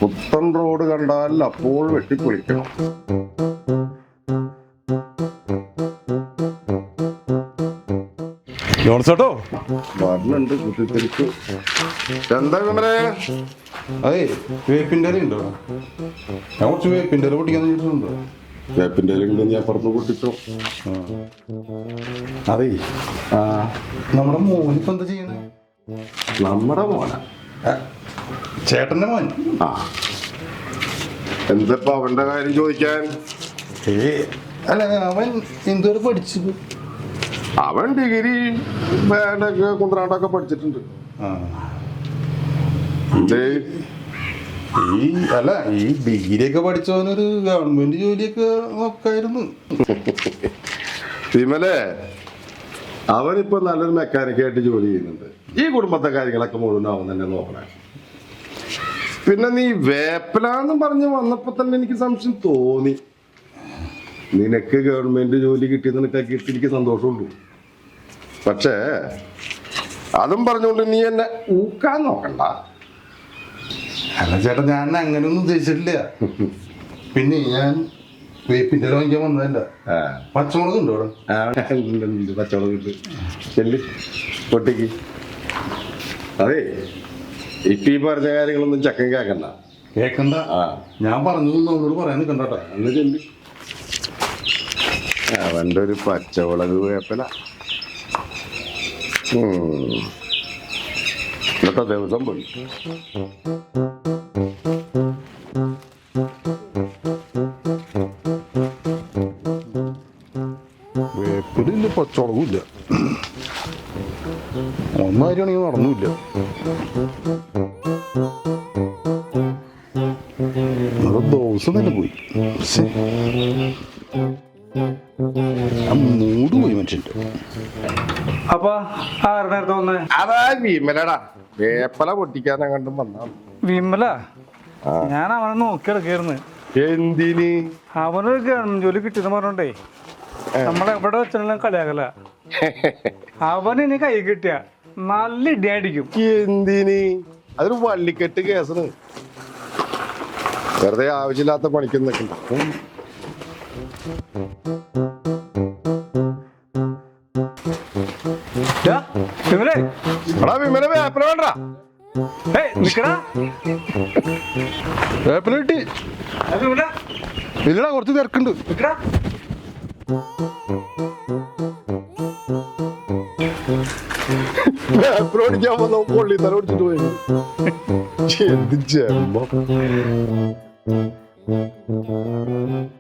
പുത്തൻ റോഡ് കണ്ടാൽ അപ്പോൾ വെട്ടിപ്പൊളിക്കണം. ജോൺസേട്ടോ വരണുണ്ട് കുത്തിത്തിരിക്ക്. എന്താ വിമലേ? അതെ വേപ്പിൻ്റെ ഇല ഉണ്ടോ? ഞാൻ കുറച്ച് വേപ്പിൻ്റെ ഇല പൊട്ടിക്കാൻ ചോദിച്ചിട്ടുണ്ട്. വേപ്പിൻ്റെ ഇല ഞാൻ പുറത്ത് പൊട്ടിച്ചോ. അതെ നമ്മുടെ മോനിപ്പോ എന്താ ചെയ്യുന്നത്? നമ്മുടെ മോന ചേട്ടന്റെ മോൻ. ആ എന്തപ്പോ അവന്റെ കാര്യം ചോദിക്കാൻ? അല്ല അവൻ എന്തോരം പഠിച്ചു? അവൻ ഡിഗ്രി ബാൻഡൊക്കെ കുന്ത്രാണ്ടൊക്കെ പഠിച്ചിട്ടുണ്ട്. അല്ല ഈ ഡിഗ്രി ഒക്കെ പഠിച്ചവനൊരു ഗവൺമെന്റ് ജോലിയൊക്കെ നോക്കായിരുന്നു. വിമലേ, അവനിപ്പോ നല്ലൊരു മെക്കാനിക്കായിട്ട് ജോലി ചെയ്യുന്നുണ്ട്. ഈ കുടുംബത്തെ കാര്യങ്ങളൊക്കെ മുഴുവൻ അവൻ തന്നെ നോക്കണേ. പിന്നെ നീ വേപ്പലാന്നും പറഞ്ഞ് വന്നപ്പോ തന്നെ എനിക്ക് സംശയം തോന്നി. നിനക്ക് ഗവൺമെന്റ് ജോലി കിട്ടിയത് നിനക്കൊക്കെ എനിക്ക് സന്തോഷമുള്ളൂ. പക്ഷേ അതും പറഞ്ഞുകൊണ്ട് നീ എന്നെ ഊക്കാൻ നോക്കണ്ട. അല്ല ചേട്ടാ, ഞാൻ അങ്ങനെയൊന്നും ഉദ്ദേശിച്ചിട്ടില്ല. പിന്നെ ഞാൻ വേപ്പിൻ്റെ ഇല വാങ്ങിക്കാൻ വന്നതല്ല. പച്ചമുളക് ഉണ്ടോ അവിടെ? പച്ചമുളക് ഇട്ട് ചെല്ലി പൊട്ടിക്ക്. അതെ ഇപ്പൊ ഈ പറഞ്ഞ കാര്യങ്ങളൊന്നും ചക്കൻ കേക്കണ്ട. കേക്കണ്ട? ഞാൻ പറഞ്ഞു നമ്മളോട് പറയാൻ നിൽക്കണ്ടോ. എന്ന് ചെല്ലി. അവന്റെ ഒരു പച്ചമുളക് വേപ്പല ഇന്നത്തെ ദിവസം പോയി. വേപ്പിലില്ല, പച്ചമുളകും ഇല്ല. ഒന്നായിരിക്കണെങ്കിൽ നടന്നുമില്ല. ദിവസം തന്നെ പോയി. മൂട് പോയി മനുഷ്യന്റെ. അപ്പൊ ആരുടെ വന്നേ? അതാ വിമലടാ, വേപ്പല പൊട്ടിക്കാനെ കണ്ടും വന്നാ. വിമല? ഞാൻ അവനെ നോക്കി എടുക്കായിരുന്നു. എന്തിന്? അവനൊരു ഗവൺമെന്റ് ജോലി കിട്ടിയെന്ന് പറഞ്ഞോണ്ടേ നമ്മളെവിടെ വെച്ചാലും കളിയാകല. അവൻ ഇനി കൈ കിട്ടിയ നല്ല ഇടിയടിക്കും. എന്തിന്? അതൊരു വള്ളിക്കെട്ട് കേസാണ്. വെറുതെ ആവശ്യമില്ലാത്ത പണിക്ക് നിൽക്കണ്ട. വിമല വേപ്പല വേണ്ട. വേപ്പില കിട്ടി. ഇല്ലടാ, കുറച്ച് തിരക്കുണ്ട്. വേപ്പല ഓടിക്കാൻ വന്ന പൊള്ളി തല ഓടിച്ചിട്ട് പോയി. എന്ത് ജന്മം.